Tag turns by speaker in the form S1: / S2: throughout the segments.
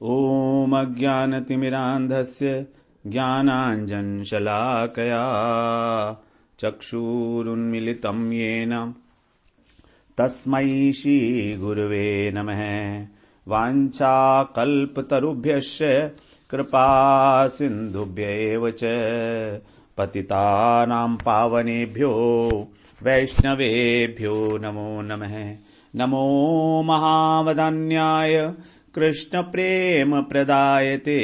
S1: ॐ अज्ञानतिमिरान्धस्य ज्ञानाञ्जनशलाकया चक्षुरुन्मिलितं येन तस्मै श्रीगुरवे नमः। वाञ्छाकल्पतरुभ्यश्च कृपा सिन्धुभ्यैव च पतितानां पावनेभ्यो वैष्णवेभ्यो नमो नमः। नमो महावदान्याय कृष्णप्रेमप्रदायते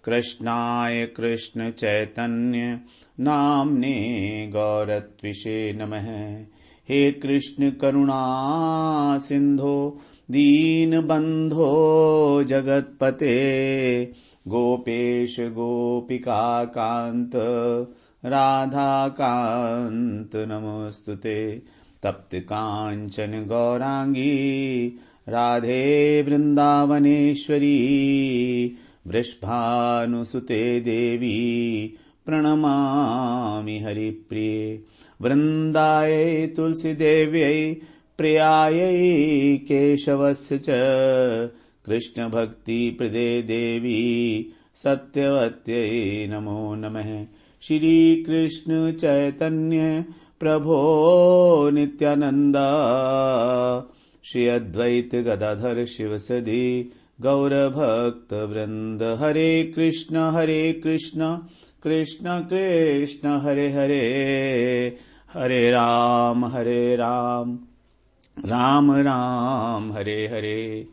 S1: कृष्णाय कृष्णचैतन्य नाम्ने गौरत्विषे नमः। हे कृष्ण करुणा सिन्धो दीनबन्धो जगत्पते गोपेश गोपिकान्त राधाकान्त नमोस्तुते। तप्त कांचन गौरांगी राधे वृंदावनेश्वरी वृषभानुसुते देवी प्रणमामि हरिप्रिये। वृंदायै तुलसीदेव्यै प्रियायै केशवस्य च कृष्णभक्तिप्रदे देवी सत्यवत्यै नमो नमः। श्री कृष्ण चैतन्य प्रभो नित्यानंद श्री अद्वैत गदाधर शिवसदि गौरभक्त वृंद। हरे कृष्ण कृष्ण कृष्ण हरे हरे, हरे राम राम राम हरे हरे।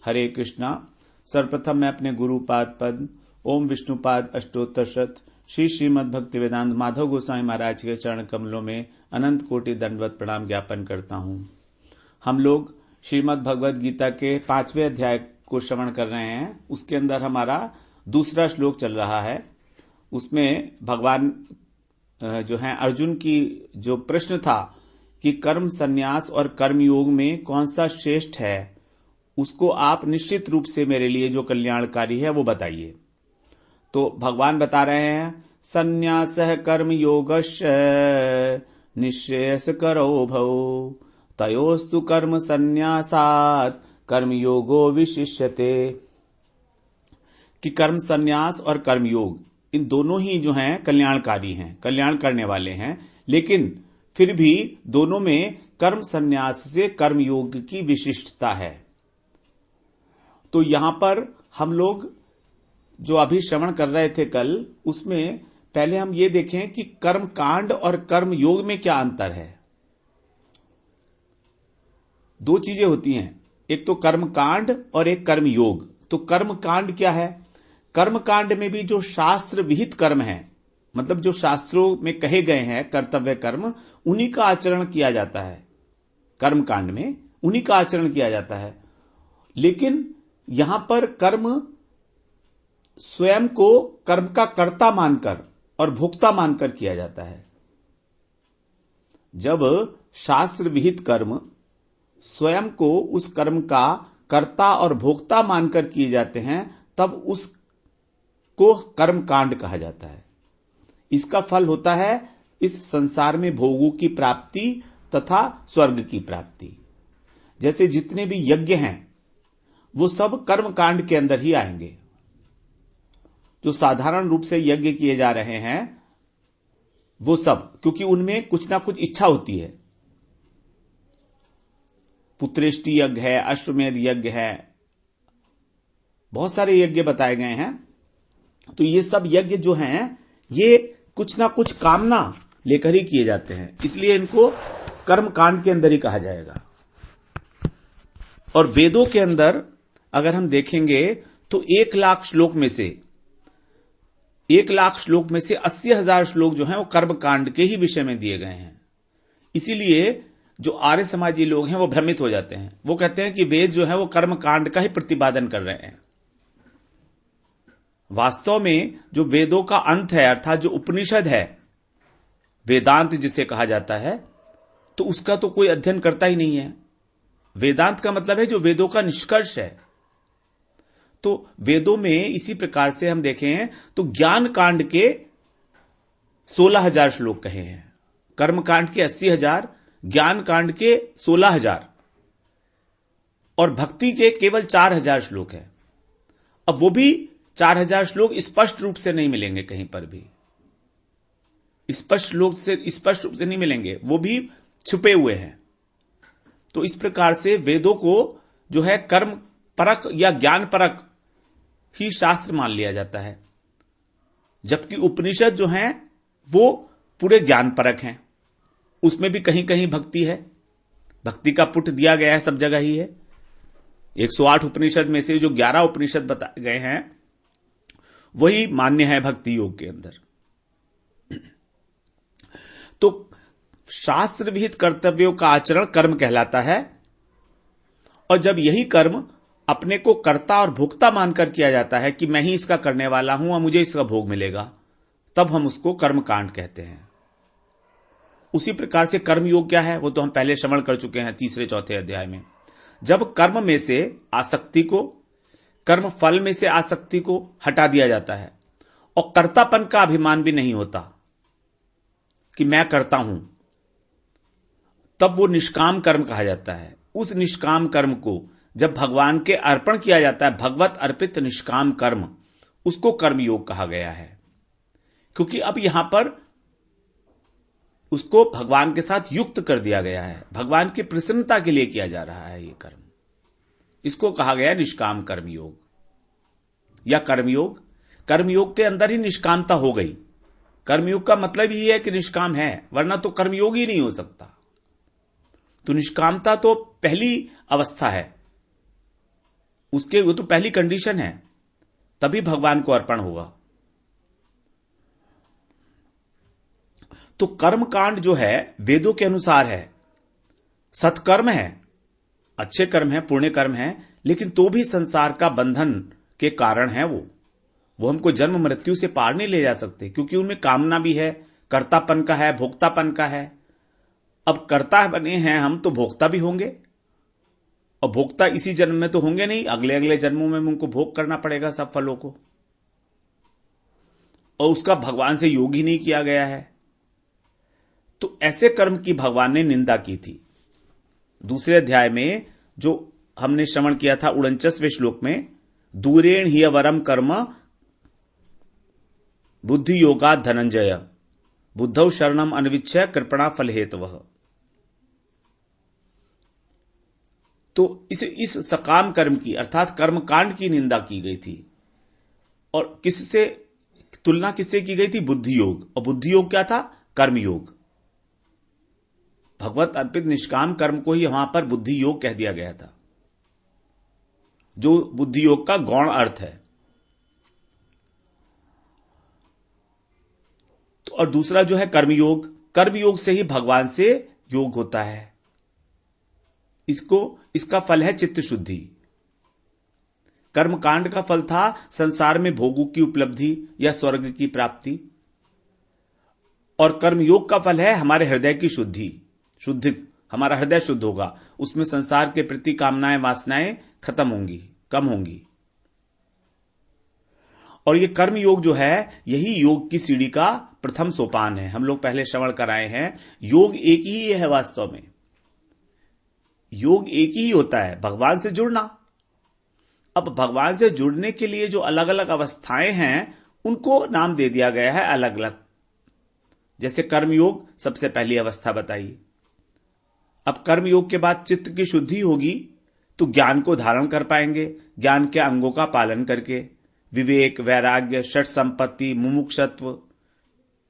S1: हरे कृष्णा। सर्वप्रथम मैं अपने गुरुपाद पद ओम विष्णुपाद अष्टोत्तर शत श्री श्रीमद् भक्ति वेदांत माधव गोस्वामी महाराज के चरण कमलों में अनंत कोटि दंडवत प्रणाम ज्ञापन करता हूं। हम लोग श्रीमद् भगवद गीता के 5वें अध्याय को श्रवण कर रहे हैं। उसके अंदर हमारा दूसरा श्लोक चल रहा है। उसमें भगवान जो है अर्जुन की जो प्रश्न था कि कर्म संन्यास और कर्म योग में कौन सा श्रेष्ठ है, उसको आप निश्चित रूप से मेरे लिए जो कल्याणकारी है वो बताइए। तो भगवान बता रहे हैं संन्यासः कर्म योगश्च निःश्रेयस करो भव तयोस्तु कर्म संन्यासात् कर्म योगो विशिष्यते। कि कर्म संन्यास और कर्म योग इन दोनों ही जो हैं कल्याणकारी हैं, कल्याण करने वाले हैं, लेकिन फिर भी दोनों में कर्म संन्यास से कर्म योग की विशिष्टता है। तो यहां पर हम लोग जो अभी श्रवण कर रहे थे कल, उसमें पहले हम ये देखें कि कर्म कांड और कर्म योग में क्या अंतर है। दो चीजें होती हैं, एक तो कर्म कांड और एक कर्म योग। तो कर्म कांड क्या है? कर्म कांड में भी जो शास्त्र विहित कर्म है, मतलब जो शास्त्रों में कहे गए हैं कर्तव्य कर्म, उन्हीं का आचरण किया जाता है। कर्म कांड में उन्हीं का आचरण किया जाता है। लेकिन यहां पर कर्म स्वयं को कर्म का कर्ता मानकर और भोक्ता मानकर किया जाता है। जब शास्त्र विहित कर्म स्वयं को उस कर्म का कर्ता और भोक्ता मानकर किए जाते हैं, तब उसको कर्म कांड कहा जाता है। इसका फल होता है इस संसार में भोगों की प्राप्ति तथा स्वर्ग की प्राप्ति। जैसे जितने भी यज्ञ हैं वो सब कर्म कांड के अंदर ही आएंगे। जो साधारण रूप से यज्ञ किए जा रहे हैं वो सब, क्योंकि उनमें कुछ ना कुछ इच्छा होती है। पुत्रेष्टि यज्ञ है, अश्वमेध यज्ञ है, बहुत सारे यज्ञ बताए गए हैं। तो ये सब यज्ञ जो हैं ये कुछ ना कुछ कामना लेकर ही किए जाते हैं, इसलिए इनको कर्म कांड के अंदर ही कहा जाएगा। और वेदों के अंदर अगर हम देखेंगे तो 1,00,000 श्लोक में से 80,000 श्लोक जो हैं वो कर्म कांड के ही विषय में दिए गए हैं। इसीलिए जो आर्य समाजी लोग हैं वो भ्रमित हो जाते हैं। वो कहते हैं कि वेद जो है वो कर्म कांड का ही प्रतिपादन कर रहे हैं। वास्तव में जो वेदों का अंत है, अर्थात जो उपनिषद है, वेदांत जिसे कहा जाता है, तो उसका तो कोई अध्ययन करता ही नहीं है। वेदांत का मतलब है जो वेदों का निष्कर्ष है। तो वेदों में इसी प्रकार से हम देखें तो ज्ञान कांड के 16,000 श्लोक कहे हैं, कर्म कांड के 80,000, ज्ञान कांड के 16,000 और भक्ति के केवल 4,000 श्लोक है। अब वो भी 4000 श्लोक स्पष्ट रूप से नहीं मिलेंगे, कहीं पर भी स्पष्ट रूप से नहीं मिलेंगे, वो भी छुपे हुए हैं। तो इस प्रकार से वेदों को जो है कर्म परक या ज्ञान परक ही शास्त्र मान लिया जाता है, जबकि उपनिषद जो हैं वो पूरे ज्ञान परक हैं। उसमें भी कहीं कहीं भक्ति है, भक्ति का पुट दिया गया है, सब जगह ही है। 108 उपनिषद में से जो 11 उपनिषद बताए गए हैं वही मान्य है भक्ति योग के अंदर। तो शास्त्र विहित कर्तव्यों का आचरण कर्म कहलाता है, और जब यही कर्म अपने को कर्ता और भोक्ता मानकर किया जाता है कि मैं ही इसका करने वाला हूं और मुझे इसका भोग मिलेगा, तब हम उसको कर्म कांड कहते हैं। उसी प्रकार से कर्म योग क्या है वो तो हम पहले श्रवण कर चुके हैं 3-4 अध्याय में। जब कर्म में से आसक्ति को, कर्म फल में से आसक्ति को हटा दिया जाता है और कर्तापन का अभिमान भी नहीं होता कि मैं करता हूं, तब वो निष्काम कर्म कहा जाता है। उस निष्काम कर्म को जब भगवान के अर्पण किया जाता है, भगवत अर्पित निष्काम कर्म, उसको कर्म योग कहा गया है, क्योंकि अब यहां पर उसको भगवान के साथ युक्त कर दिया गया है, भगवान की प्रसन्नता के लिए किया जा रहा है ये कर्म। इसको कहा गया निष्काम कर्मयोग या कर्मयोग। कर्मयोग के अंदर ही निष्कामता हो गई। कर्मयोग का मतलब ही है कि निष्काम है, वरना तो कर्मयोग ही नहीं हो सकता। तो निष्कामता तो पहली अवस्था है, उसके वो तो पहली कंडीशन है, तभी भगवान को अर्पण होगा। तो कर्म कांड जो है वेदों के अनुसार है, सत्कर्म है, अच्छे कर्म है, पुण्य कर्म है, लेकिन तो भी संसार का बंधन के कारण है। वो हमको जन्म मृत्यु से पार नहीं ले जा सकते, क्योंकि उनमें कामना भी है, कर्तापन का है, भोक्तापन का है। अब कर्ता बने हैं हम तो भोक्ता भी होंगे, और भोक्ता इसी जन्म में तो होंगे नहीं, अगले अगले जन्मों में उनको भोग करना पड़ेगा सब फलों को, और उसका भगवान से योग ही नहीं किया गया है। तो ऐसे कर्म की भगवान ने निंदा की थी। दूसरे अध्याय में जो हमने श्रवण किया था 49वें श्लोक में, दूरेण ही वरम कर्म बुद्धि योगा धनंजय बुद्धौ शरणम अनविच्छ कृपणा फल हेतवः। तो इस सकाम कर्म की अर्थात कर्म कांड की निंदा की गई थी, और किससे तुलना किससे की गई थी? बुद्धि योग। और बुद्धि योग क्या था? कर्म योग। भगवत अर्पित निष्काम कर्म को ही वहां पर बुद्धि योग कह दिया गया था, जो बुद्धि योग का गौण अर्थ है। तो और दूसरा जो है कर्मयोग, कर्मयोग से ही भगवान से योग होता है। इसका फल है चित्त शुद्धि। कर्मकांड का फल था संसार में भोगों की उपलब्धि या स्वर्ग की प्राप्ति, और कर्मयोग का फल है हमारे हृदय की शुद्धि। हमारा हृदय शुद्ध होगा, उसमें संसार के प्रति कामनाएं वासनाएं खत्म होंगी, कम होंगी। और ये कर्म योग जो है यही योग की सीढ़ी का प्रथम सोपान है। हम लोग पहले श्रवण कराए हैं, योग एक ही है वास्तव में। योग एक ही होता है, भगवान से जुड़ना। अब भगवान से जुड़ने के लिए जो अलग अलग अवस्थाएं हैं उनको नाम दे दिया गया है अलग अलग। जैसे कर्मयोग सबसे पहली अवस्था बताई। अब कर्मयोग के बाद चित्त की शुद्धि होगी तो ज्ञान को धारण कर पाएंगे, ज्ञान के अंगों का पालन करके, विवेक, वैराग्य, षट संपत्ति, मुमुक्षत्व।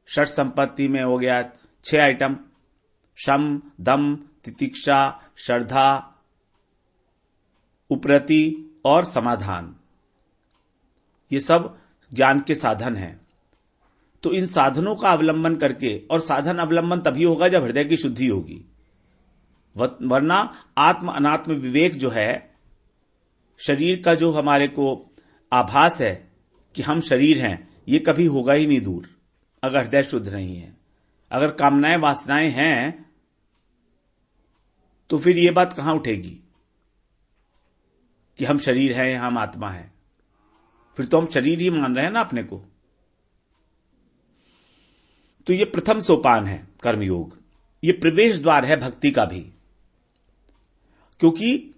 S1: षट संपत्ति में हो गया 6 आइटम, शम, दम, तितिक्षा, श्रद्धा, उपरति और समाधान। ये सब ज्ञान के साधन हैं। तो इन साधनों का अवलंबन करके, और साधन अवलंबन तभी होगा जब हृदय की शुद्धि होगी, वरना आत्म अनात्म विवेक जो है, शरीर का जो हमारे को आभास है कि हम शरीर हैं, ये कभी होगा ही नहीं दूर अगर हृदय शुद्ध नहीं है। अगर कामनाएं वासनाएं हैं तो फिर ये बात कहां उठेगी कि हम शरीर हैं, हम आत्मा है। फिर तो हम शरीर ही मान रहे हैं ना अपने को। तो ये प्रथम सोपान है कर्मयोग, ये प्रवेश द्वार है भक्ति का भी, क्योंकि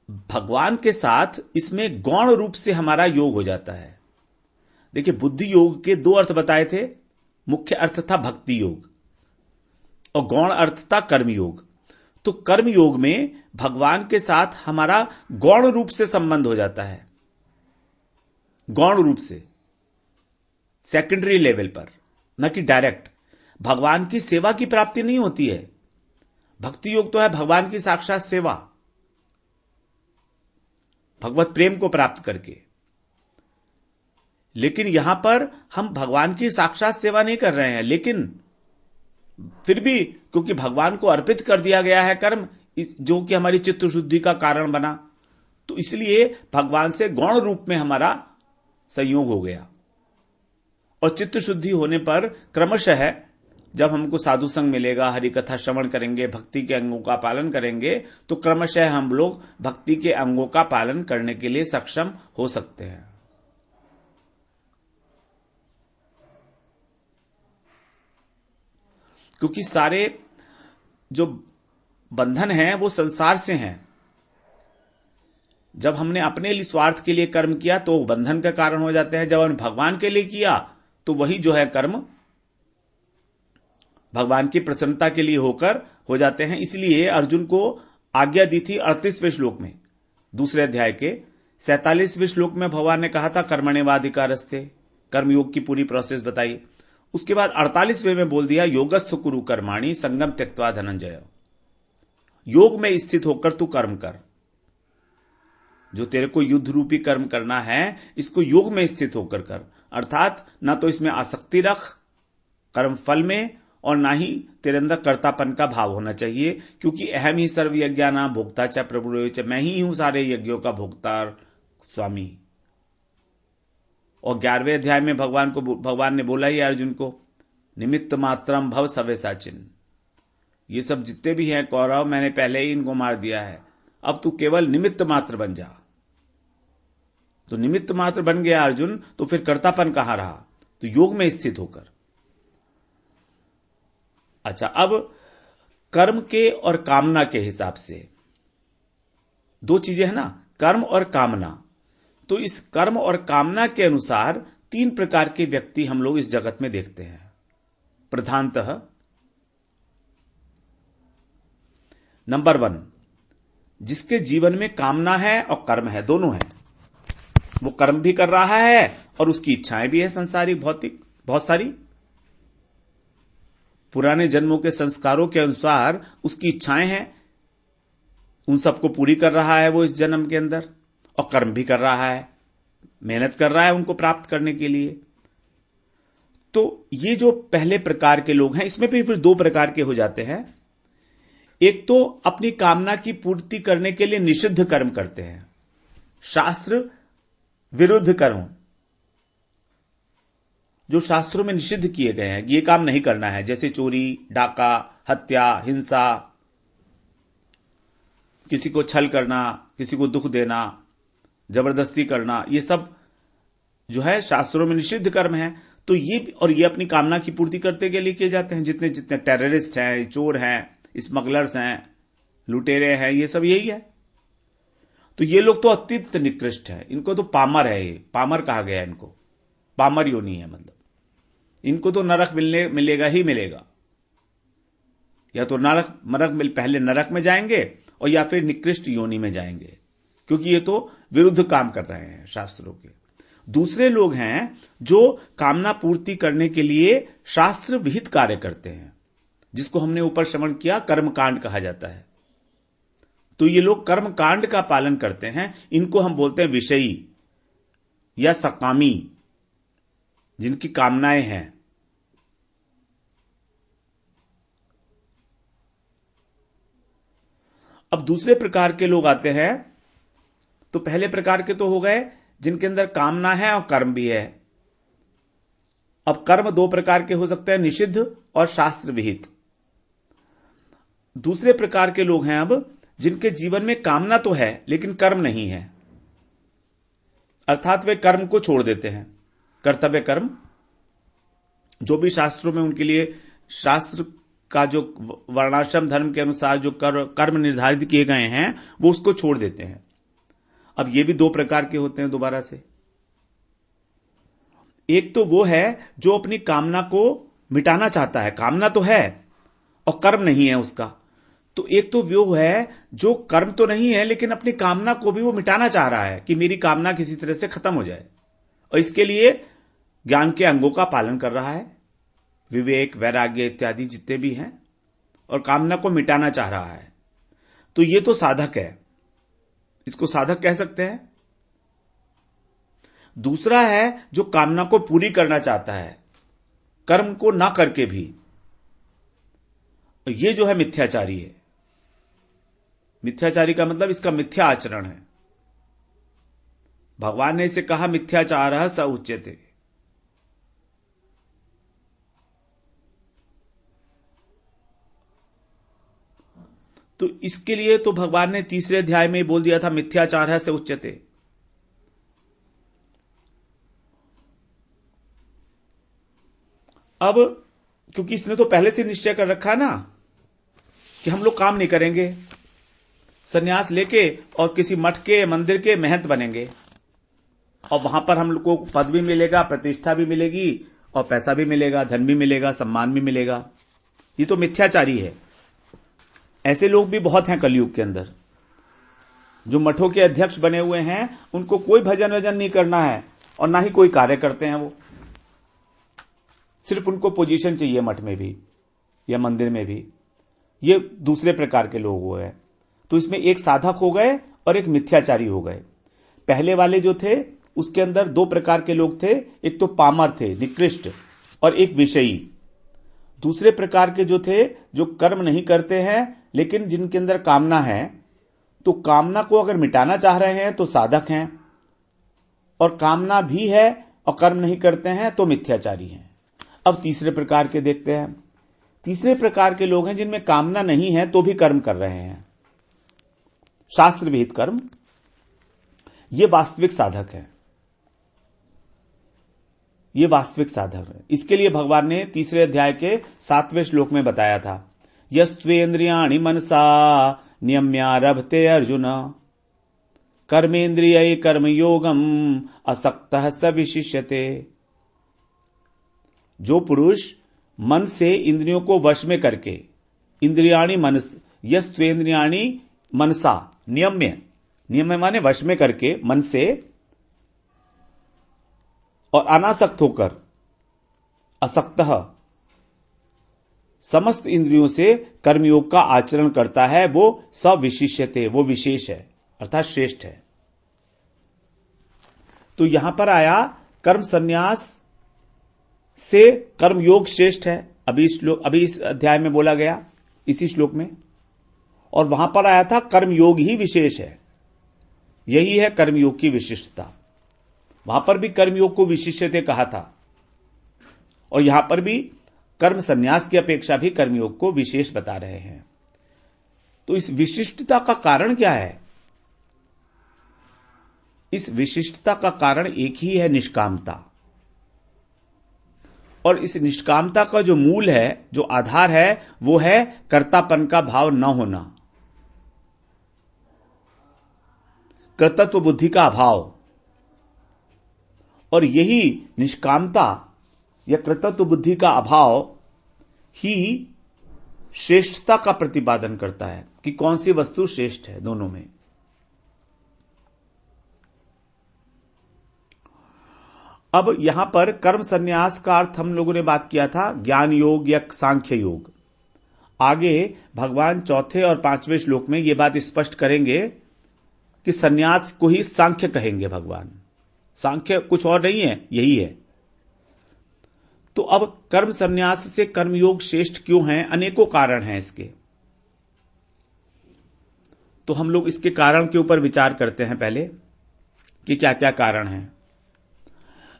S1: भगवान के साथ इसमें गौण रूप से हमारा योग हो जाता है। देखिए, बुद्धि योग के दो अर्थ बताए थे। मुख्य अर्थ था भक्ति योग और गौण अर्थ था कर्म योग। तो कर्म योग में भगवान के साथ हमारा गौण रूप से संबंध हो जाता है, गौण रूप से, सेकेंडरी लेवल पर, न कि डायरेक्ट। भगवान की सेवा की प्राप्ति नहीं होती है। भक्ति योग तो है भगवान की साक्षात सेवा, भगवत प्रेम को प्राप्त करके। लेकिन यहां पर हम भगवान की साक्षात सेवा नहीं कर रहे हैं, लेकिन फिर भी क्योंकि भगवान को अर्पित कर दिया गया है कर्म, जो कि हमारी चित्त शुद्धि का कारण बना, तो इसलिए भगवान से गौण रूप में हमारा संयोग हो गया। और चित्त शुद्धि होने पर क्रमशः जब हमको साधु संग मिलेगा, हरि कथा श्रवण करेंगे, भक्ति के अंगों का पालन करेंगे, तो क्रमशः हम लोग भक्ति के अंगों का पालन करने के लिए सक्षम हो सकते हैं। क्योंकि सारे जो बंधन हैं वो संसार से हैं। जब हमने अपने लिए स्वार्थ के लिए कर्म किया तो बंधन का कारण हो जाते हैं। जब हमने भगवान के लिए किया तो वही जो है कर्म भगवान की प्रसन्नता के लिए होकर हो जाते हैं। इसलिए अर्जुन को आज्ञा दी थी 38वें श्लोक में, दूसरे अध्याय के 47वें श्लोक में भगवान ने कहा था कर्मण्येवाधिकारस्ते, कर्मयोग की पूरी प्रोसेस बताई। उसके बाद 48वें में बोल दिया योगस्थ कुरु कर्माणि संगम त्यक्त्वा धनंजय, योग में स्थित होकर तू कर्म कर। जो तेरे को युद्ध रूपी कर्म करना है इसको योग में स्थित होकर कर, अर्थात ना तो इसमें आसक्ति रख कर्म फल में, और ना ही तेरे अंदर कर्तापन का भाव होना चाहिए, क्योंकि अहम ही सर्व यज्ञानां भोक्ता च प्रभु च, मैं ही हूं सारे यज्ञों का भोक्ता स्वामी। और 11वें अध्याय में भगवान ने बोला ही अर्जुन को निमित्त मात्रम भव सव्यसाचिन, ये सब जितने भी हैं कौरव मैंने पहले ही इनको मार दिया है, अब तू केवल निमित्त मात्र बन जा। तो निमित्त मात्र बन गया अर्जुन, तो फिर कर्तापन कहां रहा? तो योग में स्थित होकर। अच्छा, अब कर्म के और कामना के हिसाब से दो चीजें हैं ना, कर्म और कामना। तो इस कर्म और कामना के अनुसार 3 प्रकार के व्यक्ति हम लोग इस जगत में देखते हैं प्रधानतः। नंबर 1, जिसके जीवन में कामना है और कर्म है, दोनों है। वो कर्म भी कर रहा है और उसकी इच्छाएं भी है संसारिक भौतिक बहुत सारी। पुराने जन्मों के संस्कारों के अनुसार उसकी इच्छाएं हैं, उन सबको पूरी कर रहा है वो इस जन्म के अंदर, और कर्म भी कर रहा है, मेहनत कर रहा है उनको प्राप्त करने के लिए। तो ये जो पहले प्रकार के लोग हैं, इसमें भी फिर 2 प्रकार के हो जाते हैं। एक तो अपनी कामना की पूर्ति करने के लिए निषिद्ध कर्म करते हैं, शास्त्र विरुद्ध कर्म, जो शास्त्रों में निषिद्ध किए गए हैं, ये काम नहीं करना है, जैसे चोरी, डाका, हत्या, हिंसा, किसी को छल करना, किसी को दुख देना, जबरदस्ती करना, ये सब जो है शास्त्रों में निषिद्ध कर्म है। तो ये अपनी कामना की पूर्ति करने के लिए किए जाते हैं। जितने जितने टेररिस्ट हैं, चोर हैं, स्मगलर्स हैं, लुटेरे हैं, ये सब यही है। तो ये लोग तो अत्यंत निकृष्ट है, इनको तो पामर है, ये पामर कहा गया है इनको, पामर योनि है। मतलब इनको तो नरक मिलेगा ही मिलेगा, या तो पहले नरक में जाएंगे और या फिर निकृष्ट योनि में जाएंगे, क्योंकि ये तो विरुद्ध काम कर रहे हैं शास्त्रों के। दूसरे लोग हैं जो कामना पूर्ति करने के लिए शास्त्र विहित कार्य करते हैं, जिसको हमने ऊपर श्रवण किया कर्मकांड कहा जाता है। तो ये लोग कर्मकांड का पालन करते हैं, इनको हम बोलते हैं विषयी या सकामी, जिनकी कामनाएं हैं। अब दूसरे प्रकार के लोग आते हैं। तो पहले प्रकार के तो हो गए जिनके अंदर कामना है और कर्म भी है। अब कर्म 2 प्रकार के हो सकते हैं, निषिद्ध और शास्त्र विहित। दूसरे प्रकार के लोग हैं अब जिनके जीवन में कामना तो है लेकिन कर्म नहीं है, अर्थात वे कर्म को छोड़ देते हैं, कर्तव्य कर्म जो भी शास्त्रों में उनके लिए शास्त्र का जो वर्णाश्रम धर्म के अनुसार जो कर्म निर्धारित किए गए हैं वो उसको छोड़ देते हैं। अब ये भी दो प्रकार के होते हैं दोबारा से। एक तो वो है जो अपनी कामना को मिटाना चाहता है, कामना तो है और कर्म नहीं है उसका। तो एक तो वो है जो कर्म तो नहीं है लेकिन अपनी कामना को भी वो मिटाना चाह रहा है कि मेरी कामना किसी तरह से खत्म हो जाए, और इसके लिए ज्ञान के अंगों का पालन कर रहा है, विवेक, वैराग्य इत्यादि जितने भी हैं, और कामना को मिटाना चाह रहा है। तो ये तो साधक है, इसको साधक कह सकते हैं। दूसरा है जो कामना को पूरी करना चाहता है, कर्म को ना करके भी, ये जो है मिथ्याचारी है। मिथ्याचारी का मतलब इसका मिथ्या आचरण है। भगवान ने इसे कहा मिथ्याचारः स उच्यते। तो इसके लिए तो भगवान ने तीसरे अध्याय में बोल दिया था मिथ्याचारः स उच्यते। अब क्योंकि इसने तो पहले से निश्चय कर रखा है ना कि हम लोग काम नहीं करेंगे, सन्यास लेके और किसी मठ के मंदिर के महंत बनेंगे, और वहां पर हम लोग को पद भी मिलेगा, प्रतिष्ठा भी मिलेगी, और पैसा भी मिलेगा, धन भी मिलेगा, सम्मान भी मिलेगा। ये तो मिथ्याचारी है। ऐसे लोग भी बहुत हैं कलयुग के अंदर, जो मठों के अध्यक्ष बने हुए हैं, उनको कोई भजन वजन नहीं करना है और ना ही कोई कार्य करते हैं। वो सिर्फ उनको पोजीशन चाहिए मठ में भी या मंदिर में भी। ये दूसरे प्रकार के लोग हुए हैं। तो इसमें एक साधक हो गए और एक मिथ्याचारी हो गए। पहले वाले जो थे उसके अंदर दो प्रकार के लोग थे, एक तो पामर थे, निकृष्ट, और एक विषयी। दूसरे प्रकार के जो थे जो कर्म नहीं करते हैं लेकिन जिनके अंदर कामना है, तो कामना को अगर मिटाना चाह रहे हैं तो साधक हैं, और कामना भी है और कर्म नहीं करते हैं तो मिथ्याचारी हैं। अब तीसरे प्रकार के देखते हैं। तीसरे प्रकार के लोग हैं जिनमें कामना नहीं है तो भी कर्म कर रहे हैं, शास्त्र विहित कर्म। ये वास्तविक साधक है, ये वास्तविक साधक है। इसके लिए भगवान ने तीसरे अध्याय के 7वें श्लोक में बताया था, यस्त्वेन्द्रियाणि मनसा नियम्यारभते अर्जुन कर्मेन्द्रिय कर्मयोगम असक्तः स विशिष्यते। जो पुरुष मन से इंद्रियों को वश में करके, इंद्रियाणि मनस, यस्त्वेन्द्रियाणि मनसा, नियम्य माने वश में करके मन से, और अनासक्त होकर, असक्तः समस्त इंद्रियों से कर्मयोग का आचरण करता है, वो सविशिष्यते, वो विशेष है अर्थात श्रेष्ठ है। तो यहां पर आया कर्म संन्यास से कर्मयोग श्रेष्ठ है, अभी इस अध्याय में बोला गया इसी श्लोक में। और वहां पर आया था कर्मयोग ही विशेष है, यही है कर्मयोग की विशिष्टता। वहां पर भी कर्मयोग को विशिष्यते कहा था, और यहां पर भी कर्म संन्यास की अपेक्षा भी कर्मयोग को विशेष बता रहे हैं। तो इस विशिष्टता का कारण क्या है? इस विशिष्टता का कारण एक ही है, निष्कामता। और इस निष्कामता का जो मूल है, जो आधार है, वो है कर्तापन का भाव न होना, कर्तृत्व बुद्धि का अभाव। और यही निष्कामता या कर्तृत्व बुद्धि का अभाव ही श्रेष्ठता का प्रतिपादन करता है कि कौन सी वस्तु श्रेष्ठ है दोनों में। अब यहां पर कर्म संन्यास का अर्थ हम लोगों ने बात किया था ज्ञान योग या सांख्य योग। आगे भगवान चौथे और 5वें श्लोक में यह बात स्पष्ट करेंगे कि संन्यास को ही सांख्य कहेंगे भगवान। सांख्य कुछ और नहीं है, यही है। तो अब कर्म संन्यास से कर्मयोग श्रेष्ठ क्यों है? अनेकों कारण हैं इसके। तो हम लोग इसके कारण के ऊपर विचार करते हैं पहले कि क्या क्या कारण हैं।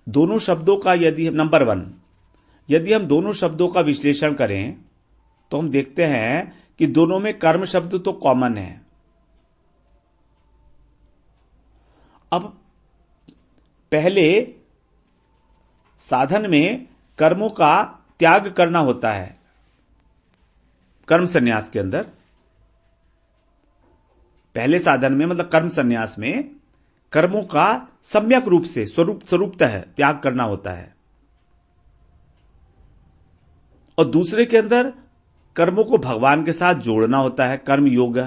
S1: दोनों शब्दों का यदि नंबर 1, यदि हम दोनों शब्दों का विश्लेषण करें तो हम देखते हैं कि दोनों में कर्म शब्द तो कॉमन है। अब पहले साधन में कर्मों का त्याग करना होता है, कर्म संन्यास के अंदर। पहले साधन में मतलब कर्म संन्यास में कर्मों का सम्यक रूप से स्वरूपतः त्याग करना होता है, और दूसरे के अंदर कर्मों को भगवान के साथ जोड़ना होता है, कर्म योग।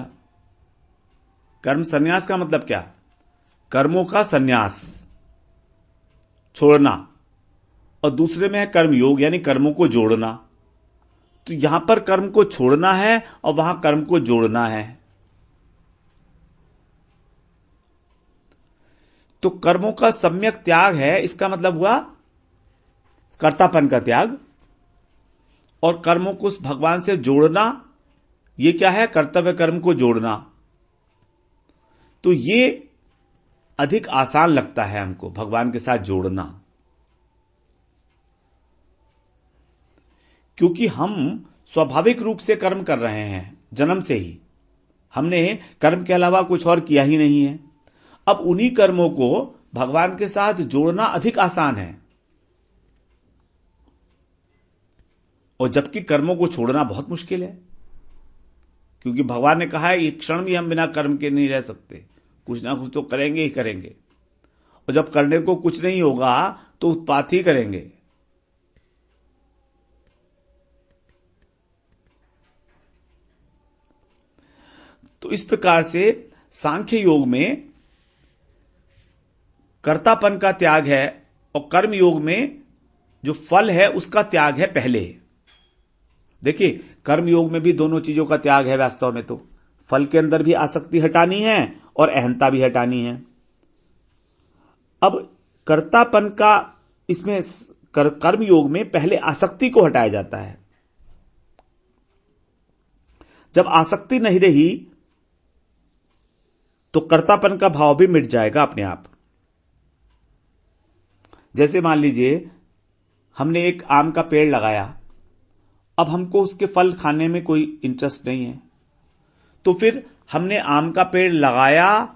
S1: कर्म संन्यास का मतलब क्या? कर्मों का संन्यास, छोड़ना, और दूसरे में है कर्म योग यानी कर्मों को जोड़ना। तो यहां पर कर्म को छोड़ना है और वहां कर्म को जोड़ना है। तो कर्मों का सम्यक त्याग है, इसका मतलब हुआ कर्तापन का त्याग, और कर्मों को उस भगवान से जोड़ना, यह क्या है? कर्तव्य कर्म को जोड़ना। तो ये अधिक आसान लगता है हमको, भगवान के साथ जोड़ना, क्योंकि हम स्वाभाविक रूप से कर्म कर रहे हैं, जन्म से ही हमने कर्म के अलावा कुछ और किया ही नहीं है। अब उन्हीं कर्मों को भगवान के साथ जोड़ना अधिक आसान है, और जबकि कर्मों को छोड़ना बहुत मुश्किल है, क्योंकि भगवान ने कहा है एक क्षण भी हम बिना कर्म के नहीं रह सकते, कुछ ना कुछ तो करेंगे ही करेंगे, और जब करने को कुछ नहीं होगा तो उत्पात ही करेंगे। तो इस प्रकार से सांख्य योग में कर्तापन का त्याग है, और कर्म योग में जो फल है उसका त्याग है पहले। देखिए, कर्म योग में भी दोनों चीजों का त्याग है वास्तव में। तो फल के अंदर भी आसक्ति हटानी है और अहंता भी हटानी है। अब कर्तापन का इसमें कर्म योग में पहले आसक्ति को हटाया जाता है। जब आसक्ति नहीं रही तो कर्तापन का भाव भी मिट जाएगा अपने आप। जैसे मान लीजिए हमने एक आम का पेड़ लगाया, अब हमको उसके फल खाने में कोई इंटरेस्ट नहीं है, तो फिर हमने आम का पेड़ लगाया,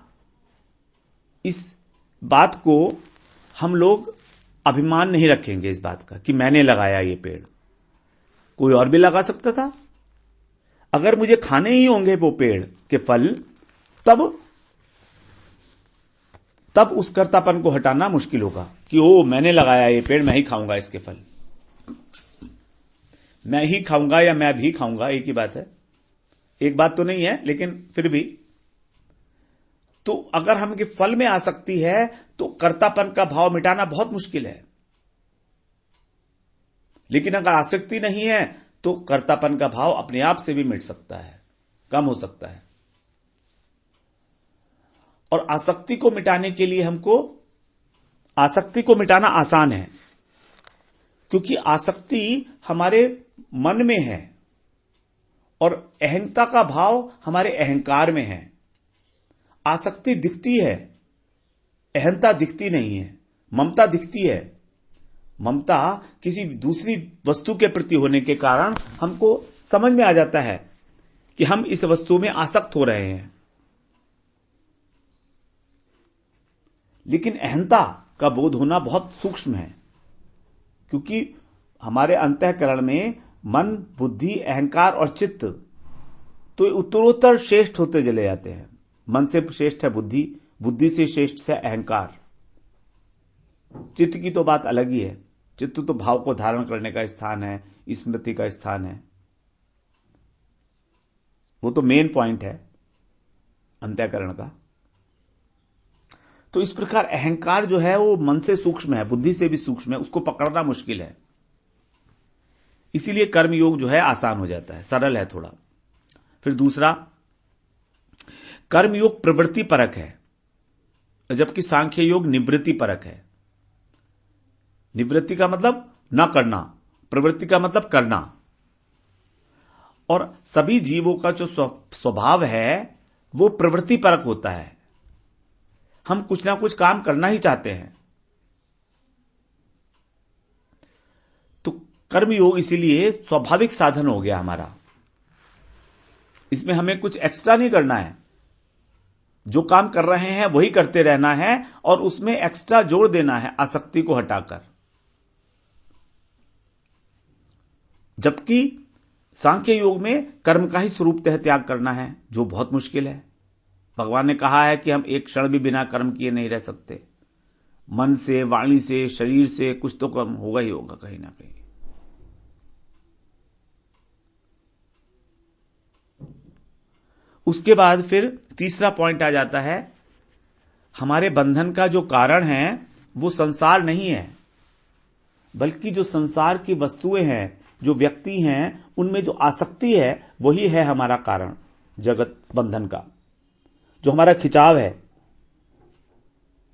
S1: इस बात को हम लोग अभिमान नहीं रखेंगे इस बात का कि मैंने लगाया ये पेड़, कोई और भी लगा सकता था। अगर मुझे खाने ही होंगे वो पेड़ के फल, तब उस कर्तापन को हटाना मुश्किल होगा कि ओ मैंने लगाया ये पेड़, मैं ही खाऊंगा इसके फल, मैं ही खाऊंगा या मैं भी खाऊंगा, एक ही बात है। एक बात तो नहीं है, लेकिन फिर भी। तो अगर हम के फल में आसक्ति है तो कर्तापन का भाव मिटाना बहुत मुश्किल है, लेकिन अगर आसक्ति नहीं है तो कर्तापन का भाव अपने आप से भी मिट सकता है, कम हो सकता है। और आसक्ति को मिटाने के लिए हमको आसक्ति को मिटाना आसान है, क्योंकि आसक्ति हमारे मन में है और अहंता का भाव हमारे अहंकार में है। आसक्ति दिखती है, अहंता दिखती नहीं है। ममता दिखती है, ममता किसी दूसरी वस्तु के प्रति होने के कारण हमको समझ में आ जाता है कि हम इस वस्तु में आसक्त हो रहे हैं। लेकिन अहंता का बोध होना बहुत सूक्ष्म है, क्योंकि हमारे अंतःकरण में मन, बुद्धि, अहंकार और चित्त तो उत्तरोत्तर श्रेष्ठ होते चले जाते हैं। मन से श्रेष्ठ है बुद्धि, बुद्धि से श्रेष्ठ है अहंकार। चित्त की तो बात अलग ही है, चित्त तो भाव को धारण करने का स्थान है, स्मृति का स्थान है, वो तो मेन पॉइंट है अंतःकरण का। तो इस प्रकार अहंकार जो है वो मन से सूक्ष्म है, बुद्धि से भी सूक्ष्म है, उसको पकड़ना मुश्किल है। इसीलिए कर्म योग जो है आसान हो जाता है, सरल है थोड़ा। फिर दूसरा, कर्म योग प्रवृत्ति परक है, जबकि सांख्य योग निवृत्ति परक है। निवृत्ति का मतलब न करना, प्रवृत्ति का मतलब करना। और सभी जीवों का जो स्वभाव है वो प्रवृत्ति परक होता है। हम कुछ ना कुछ काम करना ही चाहते हैं। तो कर्म योग इसीलिए स्वाभाविक साधन हो गया हमारा। इसमें हमें कुछ एक्स्ट्रा नहीं करना है, जो काम कर रहे हैं वही करते रहना है, और उसमें एक्स्ट्रा जोड़ देना है आसक्ति को हटाकर। जबकि सांख्य योग में कर्म का ही स्वरूपतः त्याग करना है, जो बहुत मुश्किल है। भगवान ने कहा है कि हम एक क्षण भी बिना कर्म किए नहीं रह सकते। मन से, वाणी से, शरीर से कुछ तो कर्म होगा ही होगा कहीं ना कहीं। उसके बाद फिर तीसरा पॉइंट आ जाता है, हमारे बंधन का जो कारण है वो संसार नहीं है, बल्कि जो संसार की वस्तुएं हैं, जो व्यक्ति हैं, उनमें जो आसक्ति है वही है हमारा कारण। जगत बंधन का जो हमारा खिंचाव है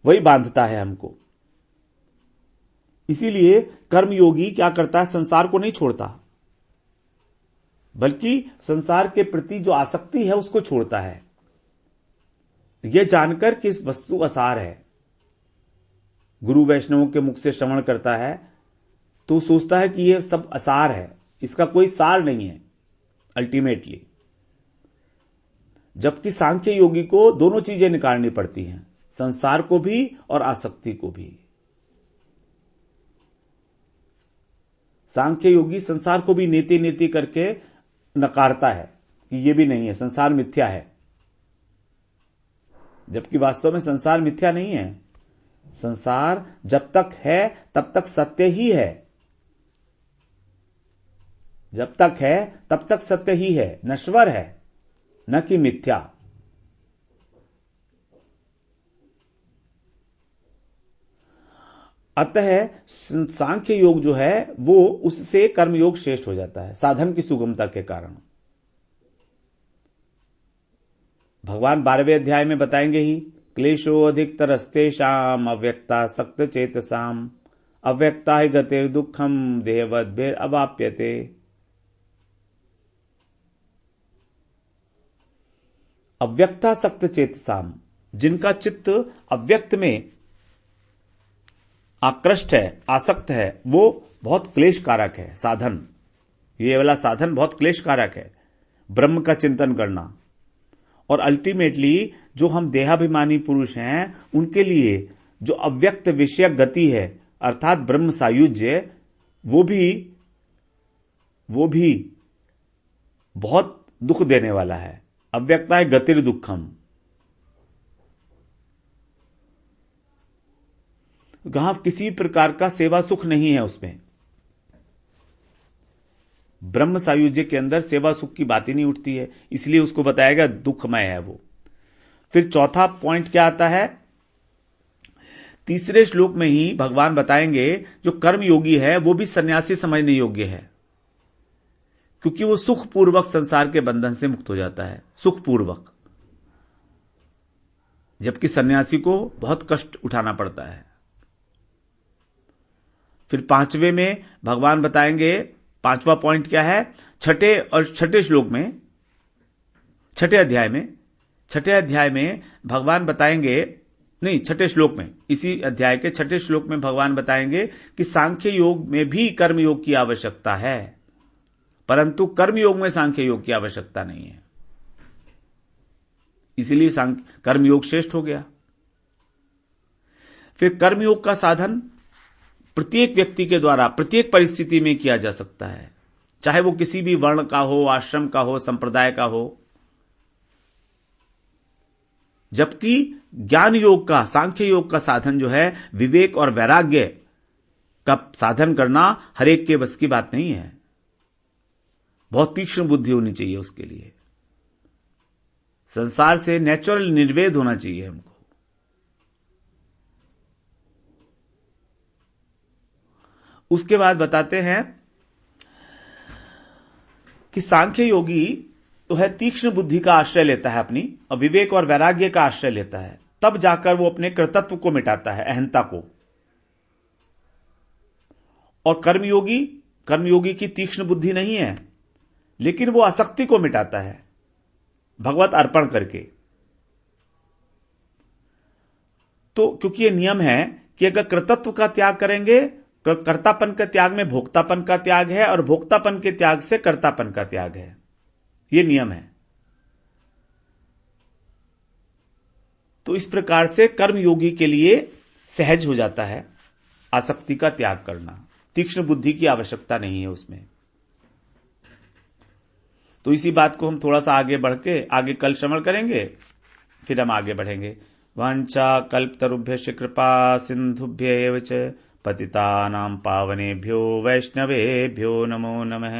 S1: वही बांधता है हमको। इसीलिए कर्मयोगी क्या करता है, संसार को नहीं छोड़ता, बल्कि संसार के प्रति जो आसक्ति है उसको छोड़ता है, यह जानकर कि इस वस्तु असार है। गुरु वैष्णवों के मुख से श्रवण करता है तो सोचता है कि यह सब असार है, इसका कोई सार नहीं है अल्टीमेटली। जबकि सांख्य योगी को दोनों चीजें निकालनी पड़ती हैं, संसार को भी और आसक्ति को भी। सांख्य योगी संसार को भी नीति नीति करके नकारता है कि यह भी नहीं है, संसार मिथ्या है, जबकि वास्तव में संसार मिथ्या नहीं है। संसार जब तक है तब तक सत्य ही है, जब तक है तब तक सत्य ही है, नश्वर है, न कि मिथ्या। अतः सांख्य योग जो है वो उससे कर्मयोग श्रेष्ठ हो जाता है साधन की सुगमता के कारण। भगवान 12वें अध्याय में बताएंगे ही, क्लेशो अधिकतरस्तेषाम अव्यक्ता सक्त चेतसाम अव्यक्ता ही गतिर दुखम देहवद्भिर अवाप्यते। अव्यक्ता सक्त चेतसाम, जिनका चित्त अव्यक्त में आकृष्ट है, आसक्त है, वो बहुत क्लेश कारक है साधन। ये वाला साधन बहुत क्लेश कारक है, ब्रह्म का चिंतन करना। और अल्टीमेटली जो हम देहाभिमानी पुरुष हैं उनके लिए जो अव्यक्त विषयक गति है अर्थात ब्रह्म सायुज्य, वो भी बहुत दुख देने वाला है। अव्यक्ता है गतिर दुखम, वहां किसी प्रकार का सेवा सुख नहीं है उसमें। ब्रह्म सायुज्य के अंदर सेवा सुख की बात ही नहीं उठती है, इसलिए उसको बताया गया दुखमय है वो। फिर चौथा पॉइंट क्या आता है, तीसरे श्लोक में ही भगवान बताएंगे जो कर्म योगी है वो भी सन्यासी समझने योग्य है, क्योंकि वो सुखपूर्वक संसार के बंधन से मुक्त हो जाता है, सुखपूर्वक, जबकि सन्यासी को बहुत कष्ट उठाना पड़ता है। फिर 5वें में भगवान बताएंगे, 5वां पॉइंट क्या है, छठे श्लोक में, छठे अध्याय में भगवान बताएंगे, नहीं छठे श्लोक में, इसी अध्याय के छठे श्लोक में भगवान बताएंगे कि सांख्य योग में भी कर्म योग की आवश्यकता है, परंतु कर्म योग में सांख्य योग की आवश्यकता नहीं है। इसीलिए कर्म योग श्रेष्ठ हो गया। फिर कर्म योग का साधन प्रत्येक व्यक्ति के द्वारा प्रत्येक परिस्थिति में किया जा सकता है, चाहे वो किसी भी वर्ण का हो, आश्रम का हो, संप्रदाय का हो। जबकि ज्ञान योग का, सांख्य योग का साधन जो है विवेक और वैराग्य का साधन करना हर एक के बस की बात नहीं है, बहुत तीक्ष्ण बुद्धि होनी चाहिए उसके लिए। संसार से नेचुरल निर्वेद होना चाहिए हमको। उसके बाद बताते हैं कि सांख्य योगी तो है तीक्ष्ण बुद्धि का आश्रय लेता है अपनी, और विवेक और वैराग्य का आश्रय लेता है, तब जाकर वो अपने कर्तृत्व को मिटाता है, अहंता को। और कर्मयोगी की तीक्ष्ण बुद्धि नहीं है, लेकिन वो आसक्ति को मिटाता है भगवत अर्पण करके। तो क्योंकि ये नियम है कि अगर कर्तृत्व का त्याग करेंगे, कर्तापन के त्याग में भोक्तापन का त्याग है, और भोक्तापन के त्याग से कर्तापन का त्याग है, ये नियम है। तो इस प्रकार से कर्मयोगी के लिए सहज हो जाता है आसक्ति का त्याग करना, तीक्ष्ण बुद्धि की आवश्यकता नहीं है उसमें। तो इसी बात को हम थोड़ा सा आगे बढ़ के आगे कल श्रवण करेंगे फिर हम आगे बढ़ेंगे। वांछा कल्पतरुभ्यश्च कृपा सिंधुभ्य एव च पतितानां पावनेभ्यो वैष्णवेभ्यो नमो नमः।